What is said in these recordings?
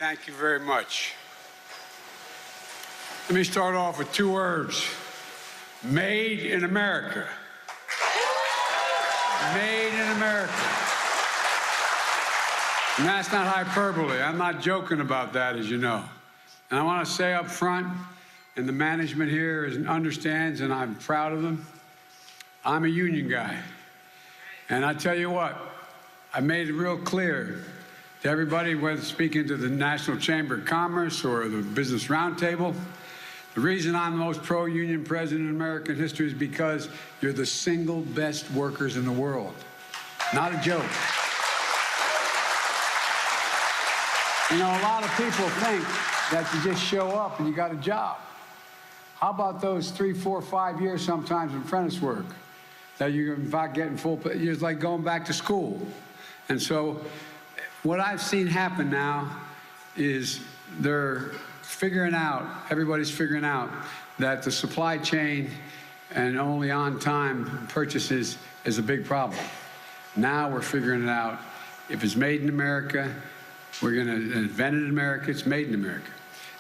Thank you very much. Let me start off with two words. Made in America. Made in America. And that's not hyperbole. I'm not joking about that, as you know. And I want to say up front, and the management here understands, and I'm proud of them, I'm a union guy. And I tell you what, I made it real clear to everybody, whether speaking to the National Chamber of Commerce or the Business Roundtable, the reason I'm the most pro-union president in American history is because you're the single best workers in the world. Not a joke. You know, a lot of people think that you just show up and you got a job. How about those 3, 4, 5 years sometimes of apprentice work that you're in fact getting full pay? It's like going back to school. And so what I've seen happen now is they're figuring out, everybody's figuring out that the supply chain and only on-time purchases is a big problem. Now we're figuring it out. If it's made in America, we're going to invent it in America, it's made in America.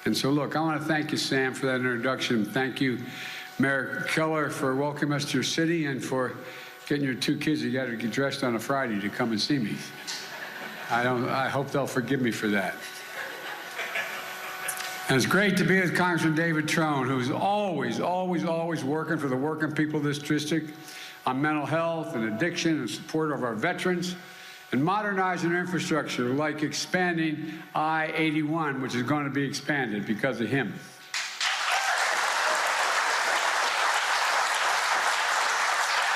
And so, look, I want to thank you, Sam, for that introduction. Thank you, Mayor Keller, for welcoming us to your city and for getting your 2 kids together to get dressed on a Friday to come and see me. I hope they'll forgive me for that. And it's great to be with Congressman David Trone, who's always, always, always working for the working people of this district on mental health and addiction and support of our veterans and modernizing our infrastructure, like expanding I-81, which is going to be expanded because of him.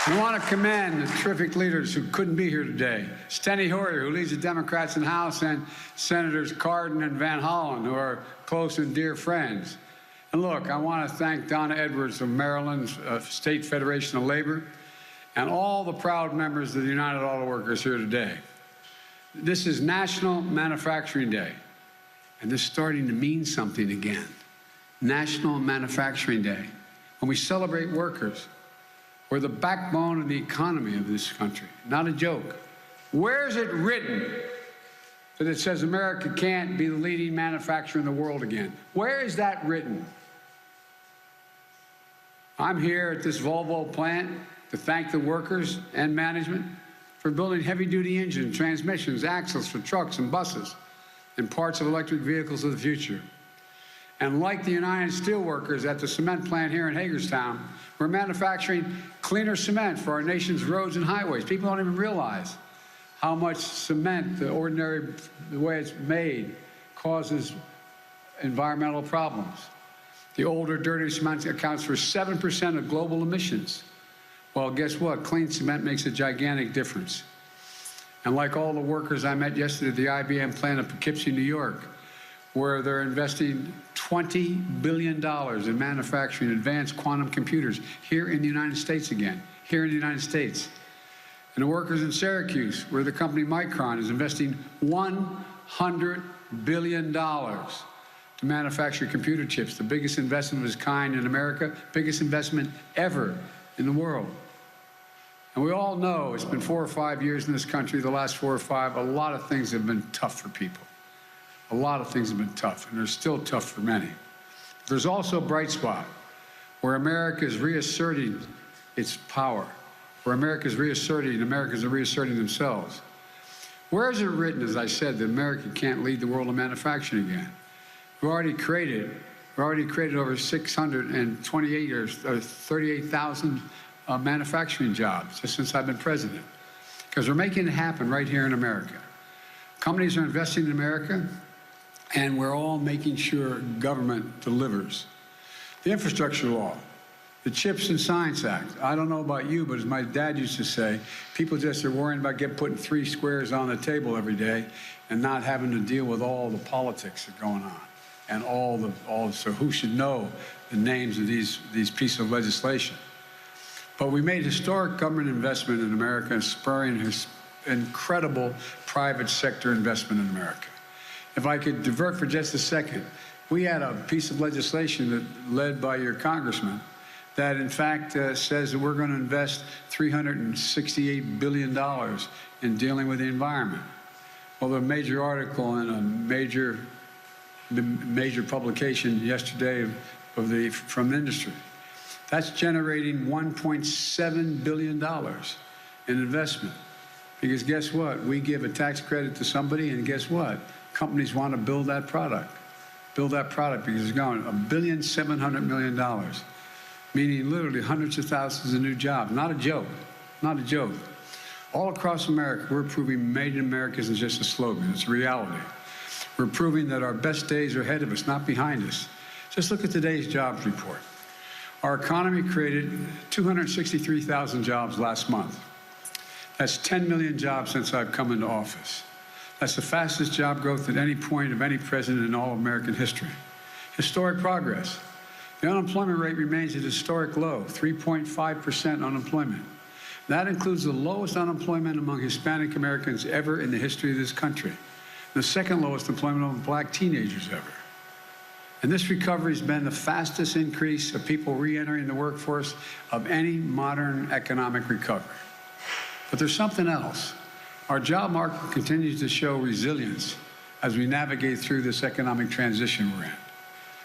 I want to commend the terrific leaders who couldn't be here today. Steny Hoyer, who leads the Democrats in the House, and Senators Cardin and Van Hollen, who are close and dear friends. And look, I want to thank Donna Edwards of Maryland's State Federation of Labor and all the proud members of the United Auto Workers here today. This is National Manufacturing Day, and this is starting to mean something again. National Manufacturing Day, when we celebrate workers. We're the backbone of the economy of this country. Not a joke. Where is it written that it says America can't be the leading manufacturer in the world again? Where is that written? I'm here at this Volvo plant to thank the workers and management for building heavy-duty engines, transmissions, axles for trucks and buses, and parts of electric vehicles of the future. And like the United Steelworkers at the cement plant here in Hagerstown, we're manufacturing cleaner cement for our nation's roads and highways. People don't even realize how much cement, the way it's made, causes environmental problems. The older, dirty cement accounts for 7% of global emissions. Well, guess what? Clean cement makes a gigantic difference. And like all the workers I met yesterday at the IBM plant in Poughkeepsie, New York, where they're investing $20 billion in manufacturing advanced quantum computers here in the United States again, here in the United States. And the workers in Syracuse, where the company Micron is investing $100 billion to manufacture computer chips, the biggest investment of its kind in America, biggest investment ever in the world. And we all know it's been 4 or 5 years in this country, the last 4 or 5, a lot of things have been tough for people. A lot of things have been tough, and they're still tough for many. There's also a bright spot where America is reasserting its power, where Americans are reasserting themselves. Where is it written, as I said, that America can't lead the world in manufacturing again? We've already created over 628 or 38,000 manufacturing jobs just since I've been president, because we're making it happen right here in America. Companies are investing in America, and we're all making sure government delivers. The infrastructure law, the CHIPS and Science Act. I don't know about you, but as my dad used to say, people just are worrying about putting 3 squares on the table every day and not having to deal with all the politics that are going on and so who should know the names of these pieces of legislation. But we made historic government investment in America, spurring his incredible private sector investment in America. If I could divert for just a second, we had a piece of legislation led by your congressman that in fact says that we're going to invest $368 billion in dealing with the environment. Well, a major article in a major the major publication yesterday from the industry. That's generating $1.7 billion in investment. Because guess what? We give a tax credit to somebody, and guess what? Companies want to build that product because it's going $1.7 billion, meaning literally hundreds of thousands of new jobs. Not a joke, not a joke. All across America, we're proving Made in America isn't just a slogan, it's a reality. We're proving that our best days are ahead of us, not behind us. Just look at today's jobs report. Our economy created 263,000 jobs last month. That's 10 million jobs since I've come into office. That's the fastest job growth at any point of any president in all American history. Historic progress. The unemployment rate remains at a historic low, 3.5% unemployment. That includes the lowest unemployment among Hispanic Americans ever in the history of this country. The second lowest employment among black teenagers ever. And this recovery has been the fastest increase of people re-entering the workforce of any modern economic recovery. But there's something else. Our job market continues to show resilience as we navigate through this economic transition we're in.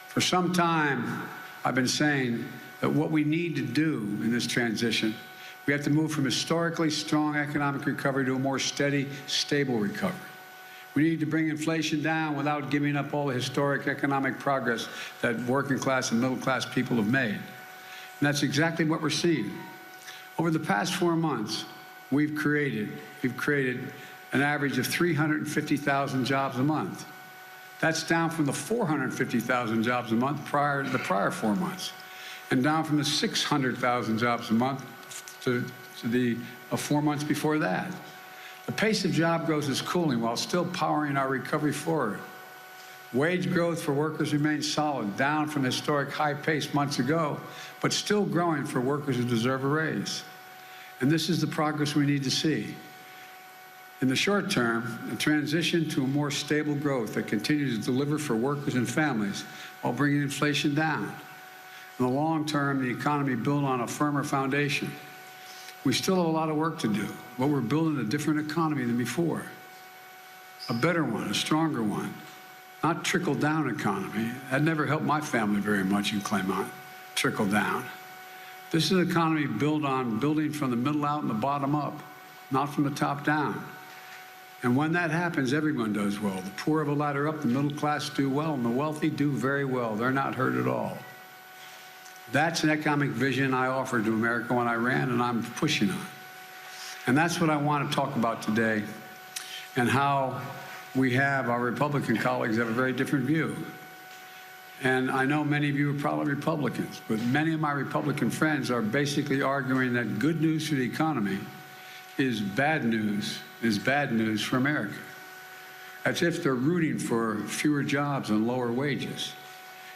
For some time, I've been saying that what we need to do in this transition, we have to move from historically strong economic recovery to a more steady, stable recovery. We need to bring inflation down without giving up all the historic economic progress that working class and middle class people have made. And that's exactly what we're seeing. Over the past 4 months, we've created an average of 350,000 jobs a month. That's down from the 450,000 jobs a month prior to the prior 4 months, and down from the 600,000 jobs a month to the 4 months before that. The pace of job growth is cooling while still powering our recovery forward. Wage growth for workers remains solid, down from historic high pace months ago, but still growing for workers who deserve a raise. And this is the progress we need to see. In the short term, a transition to a more stable growth that continues to deliver for workers and families while bringing inflation down. In the long term, the economy built on a firmer foundation. We still have a lot of work to do, but we're building a different economy than before. A better one, a stronger one, not trickle-down economy. That never helped my family very much in Claymont, trickle down. This is an economy built on building from the middle out and the bottom up, not from the top down. And when that happens, everyone does well. The poor have a ladder up, the middle class do well, and the wealthy do very well. They're not hurt at all. That's an economic vision I offered to America when I ran, and I'm pushing on. And that's what I want to talk about today, and how our Republican colleagues have a very different view. And I know many of you are probably Republicans, but many of my Republican friends are basically arguing that good news for the economy is bad news for America. As if they're rooting for fewer jobs and lower wages.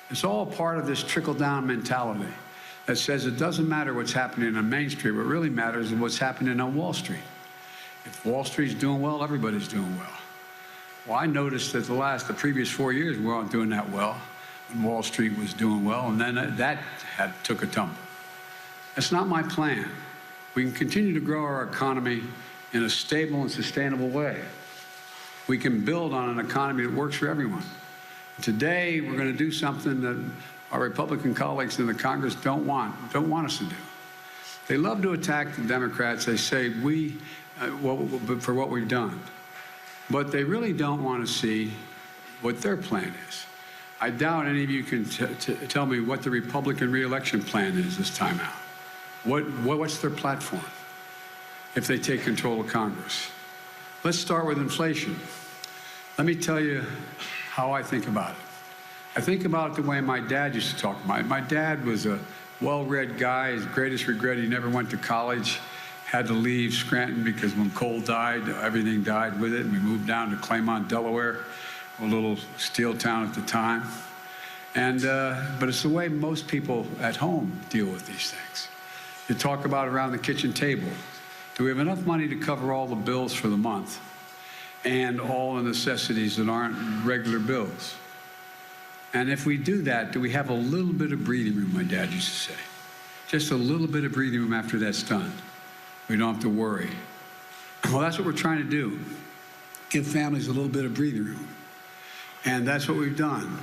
It's all part of this trickle-down mentality that says it doesn't matter what's happening on Main Street. What really matters is what's happening on Wall Street. If Wall Street's doing well, everybody's doing well. Well, I noticed that the previous 4 years, we weren't doing that well. And Wall Street was doing well, and then that took a tumble. That's not my plan. We can continue to grow our economy in a stable and sustainable way. We can build on an economy that works for everyone. Today, we're going to do something that our Republican colleagues in the Congress don't want us to do. They love to attack the Democrats. They say for what we've done. But they really don't want to see what their plan is. I doubt any of you can tell me what the Republican re-election plan is this time out. What's their platform if they take control of Congress? Let's start with inflation. Let me tell you how I think about it. I think about it the way my dad used to talk about it. My dad was a well-read guy. His greatest regret, he never went to college, had to leave Scranton because when coal died, everything died with it, and we moved down to Claymont, Delaware, a little steel town at the time. But it's the way most people at home deal with these things. You talk about around the kitchen table. Do we have enough money to cover all the bills for the month and all the necessities that aren't regular bills? And if we do that, do we have a little bit of breathing room, my dad used to say. Just a little bit of breathing room after that's done. We don't have to worry. Well, that's what we're trying to do. Give families a little bit of breathing room. And that's what we've done.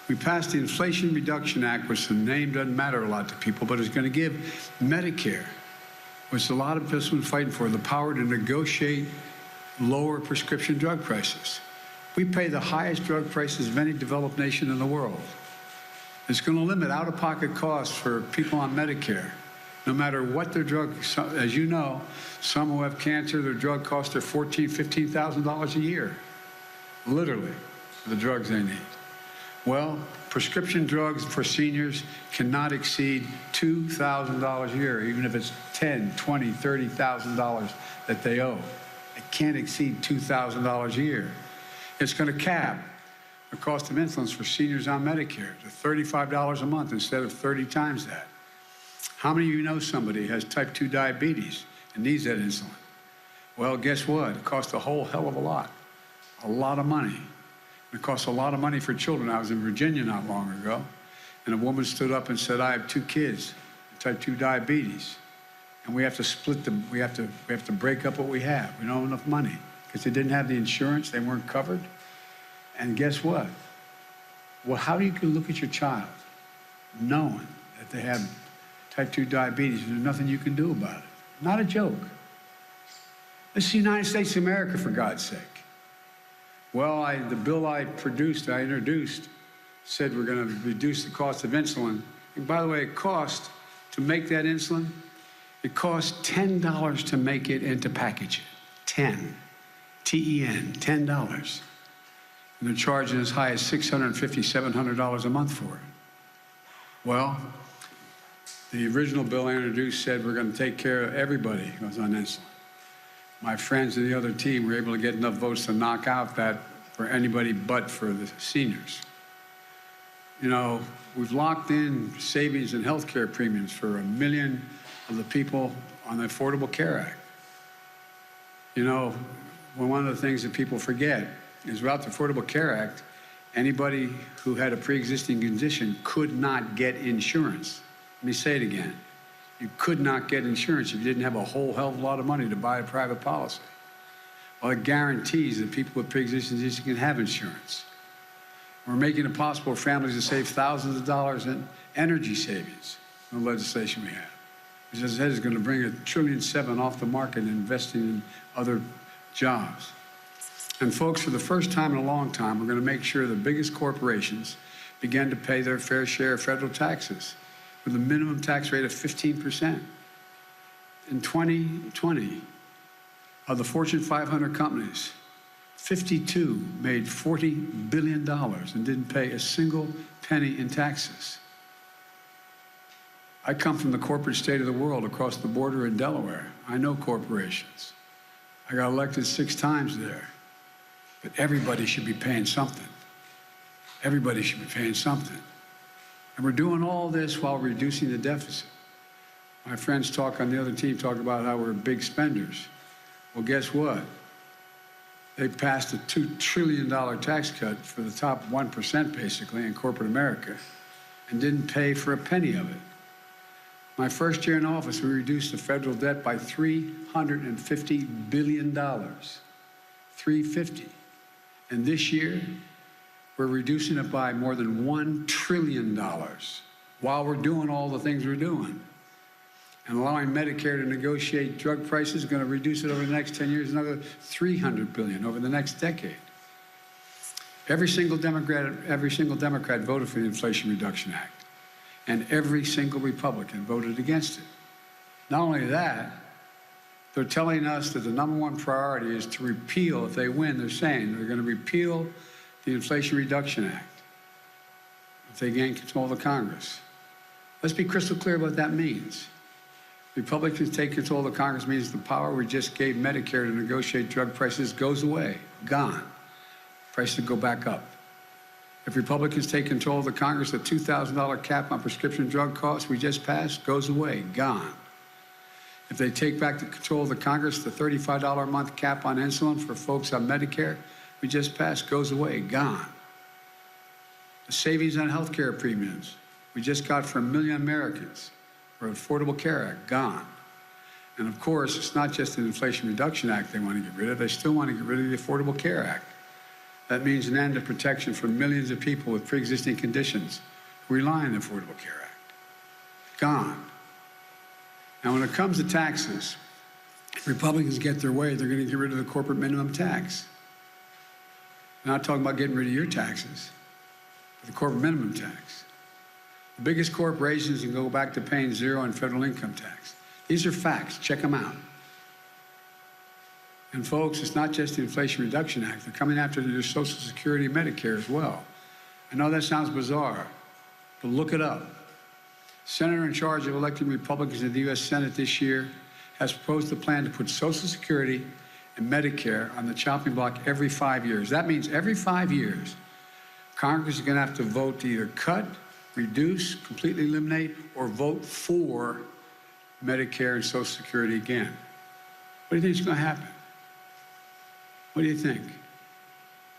We passed the Inflation Reduction Act, which the name doesn't matter a lot to people, but it's going to give Medicare, which a lot of us have been fighting for, the power to negotiate lower prescription drug prices. We pay the highest drug prices of any developed nation in the world. It's going to limit out-of-pocket costs for people on Medicare, no matter what their drug. As you know, some who have cancer, their drug costs are $14,000, $15,000 a year, literally, for the drugs they need. Well, prescription drugs for seniors cannot exceed $2,000 a year, even if it's $10,000, $20,000, $30,000 that they owe. It can't exceed $2,000 a year. It's going to cap the cost of insulin for seniors on Medicare to $35 a month instead of 30 times that. How many of you know somebody who has type 2 diabetes and needs that insulin? Well, guess what? It costs a whole hell of a lot of money. It costs a lot of money for children. I was in Virginia not long ago, and a woman stood up and said, I have 2 kids with type 2 diabetes, and we have to split them. We have to break up what we have. We don't have enough money because they didn't have the insurance. They weren't covered. And guess what? Well, how do you look at your child knowing that they have type 2 diabetes and there's nothing you can do about it? Not a joke. This is the United States of America, for God's sake. Well, the bill I introduced, said we're going to reduce the cost of insulin. And by the way, it costs to make that insulin, it costs $10 to make it and to package it. 10. T-E-N, $10. And they're charging as high as $650, $700 a month for it. Well, the original bill I introduced said we're going to take care of everybody who's on insulin. My friends in the other team were able to get enough votes to knock out that for anybody but for the seniors. You know, we've locked in savings and health care premiums for 1 million of the people on the Affordable Care Act. You know, one of the things that people forget is without the Affordable Care Act, anybody who had a pre-existing condition could not get insurance. Let me say it again. You could not get insurance if you didn't have a whole hell of a lot of money to buy a private policy. Well, it guarantees that people with pre-existing conditions can have insurance. We're making it possible for families to save thousands of dollars in energy savings in the legislation we have. Which, as I said, is going to bring $1.7 trillion off the market and investing in other jobs. And folks, for the first time in a long time, we're going to make sure the biggest corporations begin to pay their fair share of federal taxes with a minimum tax rate of 15%. In 2020, of the Fortune 500 companies, 52 made $40 billion and didn't pay a single penny in taxes. I come from the corporate state of the world across the border in Delaware. I know corporations. I got elected 6 times there. But everybody should be paying something. Everybody should be paying something. And we're doing all this while reducing the deficit. My friends on the other team talk about how we're big spenders. Well, guess what? They passed a $2 trillion tax cut for the top 1%, basically, in corporate America, and didn't pay for a penny of it. My first year in office, we reduced the federal debt by $350 billion. $350. And this year, we're reducing it by more than $1 trillion while we're doing all the things we're doing. And allowing Medicare to negotiate drug prices is going to reduce it over the next 10 years, another $300 billion over the next decade. Every single Democrat voted for the Inflation Reduction Act, and every single Republican voted against it. Not only that, they're telling us that the #1 priority is to repeal, if they win, they're saying they're going to repeal the Inflation Reduction Act if they gain control of the Congress. Let's be crystal clear what that means. Republicans take control of the Congress means the power we just gave Medicare to negotiate drug prices goes away, gone. Prices go back up. If Republicans take control of the Congress, the $2,000 cap on prescription drug costs we just passed goes away, gone. If they take back the control of the Congress, the $35 a month cap on insulin for folks on Medicare we just passed goes away, gone. The savings on health care premiums we just got for 1 million Americans for Affordable Care Act, gone. And of course, it's not just the Inflation Reduction Act they want to get rid of, they still want to get rid of the Affordable Care Act. That means an end to protection for millions of people with pre-existing conditions who rely on the Affordable Care Act. Gone. Now, when it comes to taxes, if Republicans get their way, they're going to get rid of the corporate minimum tax. I'm not talking about getting rid of your taxes, but the corporate minimum tax. The biggest corporations can go back to paying zero in federal income tax. These are facts. Check them out. And folks, it's not just the Inflation Reduction Act. They're coming after your Social Security and Medicare as well. I know that sounds bizarre, but look it up. Senator in charge of electing Republicans in the U.S. Senate this year has proposed a plan to put Social Security and Medicare on the chopping block every 5 years. That means every 5 years, Congress is going to have to vote to either cut, reduce, completely eliminate, or vote for Medicare and Social Security again. What do you think is going to happen? What do you think?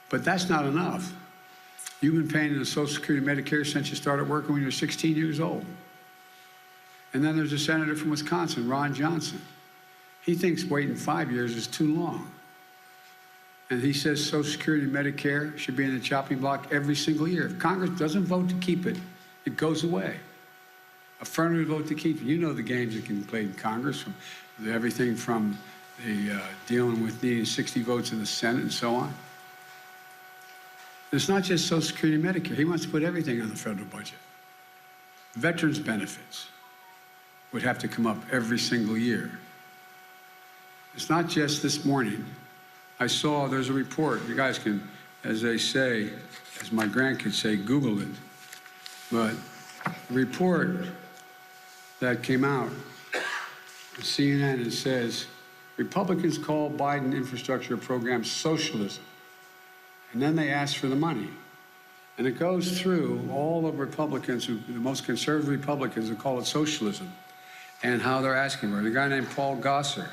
But that's not enough. You've been paying the Social Security and Medicare since you started working when you were 16 years old. And then there's a senator from Wisconsin, Ron Johnson. He thinks waiting 5 years is too long. And he says Social Security and Medicare should be in the chopping block every single year. If Congress doesn't vote to keep it, it goes away. Affirmative vote to keep it. You know the games that can be played in Congress, from everything from the dealing with needing 60 votes in the Senate and so on. It's not just Social Security and Medicare. He wants to put everything on the federal budget. Veterans benefits would have to come up every single year. It's not just this morning. I saw there's a report. You guys can, as they say, as my grandkids say, Google it. But a report that came out on CNN, it says, Republicans call Biden infrastructure program socialism. And then they ask for the money. And it goes through all of Republicans, the most conservative Republicans, who call it socialism, and how they're asking for it. A guy named Paul Gosar,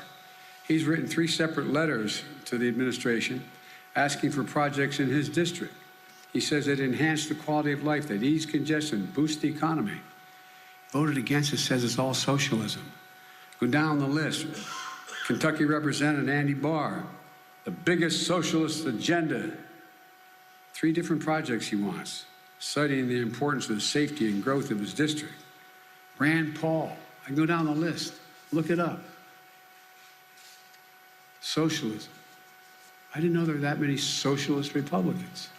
he's written 3 separate letters to the administration asking for projects in his district. He says they'd enhance the quality of life, they'd ease congestion, boost the economy. Voted against it, says it's all socialism. Go down the list. Kentucky Representative Andy Barr, the biggest socialist agenda. 3 different projects he wants, citing the importance of the safety and growth of his district. Rand Paul, I can go down the list, look it up. Socialism. I didn't know there were that many socialist Republicans.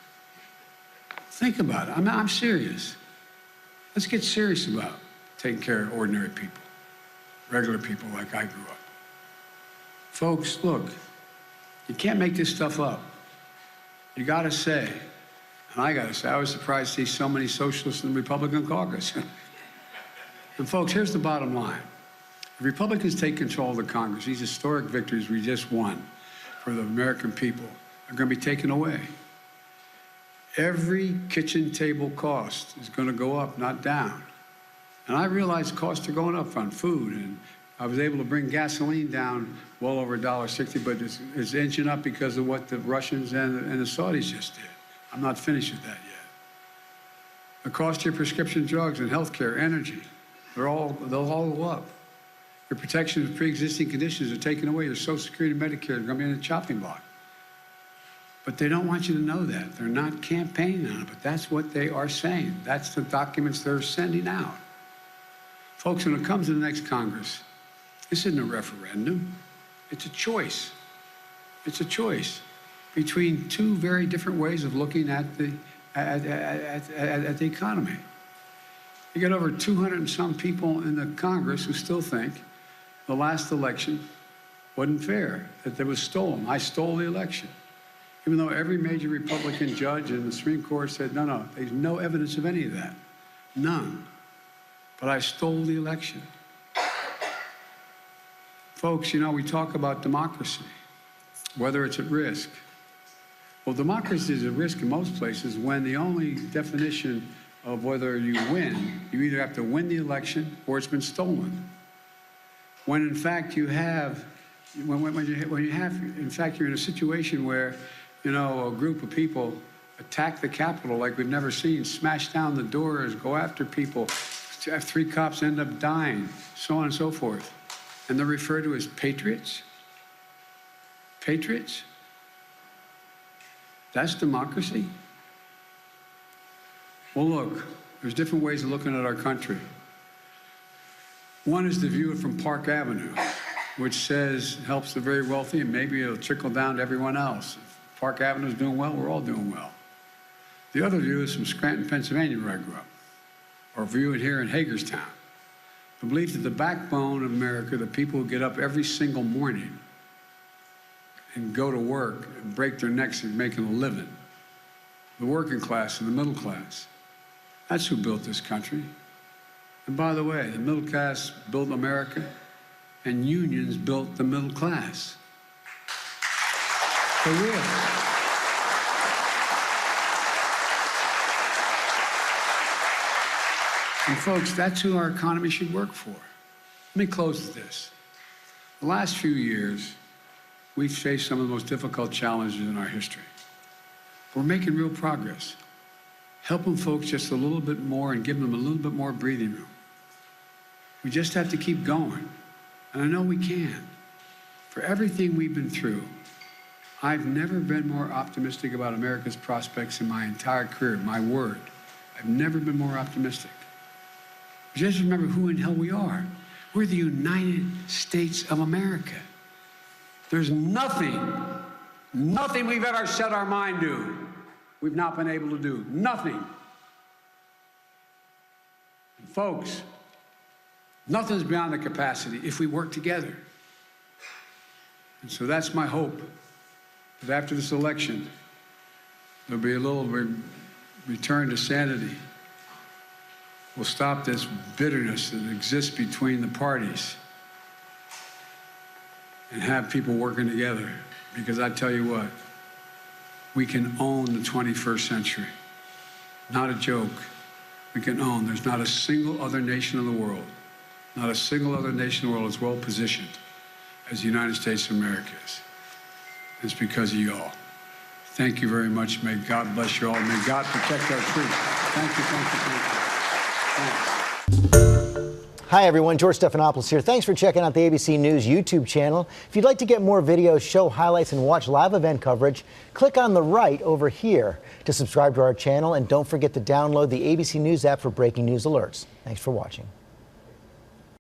Think about it. I'm serious. Let's get serious about taking care of ordinary people, regular people like I grew up. Folks, look, you can't make this stuff up. You got to say, and I got to say, I was surprised to see so many socialists in the Republican caucus. And folks, here's the bottom line. If Republicans take control of the Congress, these historic victories we just won for the American people are going to be taken away. Every kitchen table cost is going to go up, not down. And I realize costs are going up on food, and I was able to bring gasoline down well over $1.60, but it's inching up because of what the Russians and the Saudis just did. I'm not finished with that yet. The cost of your prescription drugs and health care, energy, they'll all go up. Your protection of pre-existing conditions are taken away. Your Social Security and Medicare are going to be in the chopping block. But they don't want you to know that. They're not campaigning on it, but that's what they are saying. That's the documents they're sending out. Folks, when it comes to the next Congress, this isn't a referendum. It's a choice. It's a choice between 2 very different ways of looking at the economy. You got over 200 and some people in the Congress who still think the last election wasn't fair, that it was stolen. I stole the election. Even though every major Republican judge in the Supreme Court said, no, there's no evidence of any of that. None. But I stole the election. Folks, you know, we talk about democracy, whether it's at risk. Well, democracy is at risk in most places when the only definition of whether you win, you either have to win the election or it's been stolen. When in fact you have, in fact you're in a situation where, you know, a group of people attack the Capitol like we've never seen, smash down the doors, go after people, have 3 cops end up dying, so on and so forth. And they're referred to as patriots? Patriots? That's democracy? Well, look, there's different ways of looking at our country. One is to view it from Park Avenue, which says helps the very wealthy, and maybe it'll trickle down to everyone else. If Park Avenue is doing well, we're all doing well. The other view is from Scranton, Pennsylvania, where I grew up, or view it here in Hagerstown. The belief that the backbone of America, the people who get up every single morning and go to work and break their necks and making a living, the working class and the middle class, that's who built this country. And by the way, the middle class built America, and unions built the middle class. For real. And folks, that's who our economy should work for. Let me close with this. The last few years, we've faced some of the most difficult challenges in our history. We're making real progress, helping folks just a little bit more and giving them a little bit more breathing room. We just have to keep going, and I know we can. For everything we've been through, I've never been more optimistic about America's prospects in my entire career, my word. I've never been more optimistic. Just remember who in hell we are. We're the United States of America. There's nothing we've ever set our mind to we've not been able to do. Nothing. And folks, nothing's beyond the capacity if we work together. And so that's my hope, that after this election, there'll be a little return to sanity. We'll stop this bitterness that exists between the parties and have people working together. Because I tell you what, we can own the 21st century. Not a joke. We can own. There's not a single other nation in the world, not a single other nation in the world is well positioned as the United States of America is. It's because of you all. Thank you very much. May God bless you all. May God protect our troops. Thank you, thank you, thank you. Thanks. Hi, everyone. George Stephanopoulos here. Thanks for checking out the ABC News YouTube channel. If you'd like to get more videos, show highlights, and watch live event coverage, click on the right over here to subscribe to our channel. And don't forget to download the ABC News app for breaking news alerts. Thanks for watching.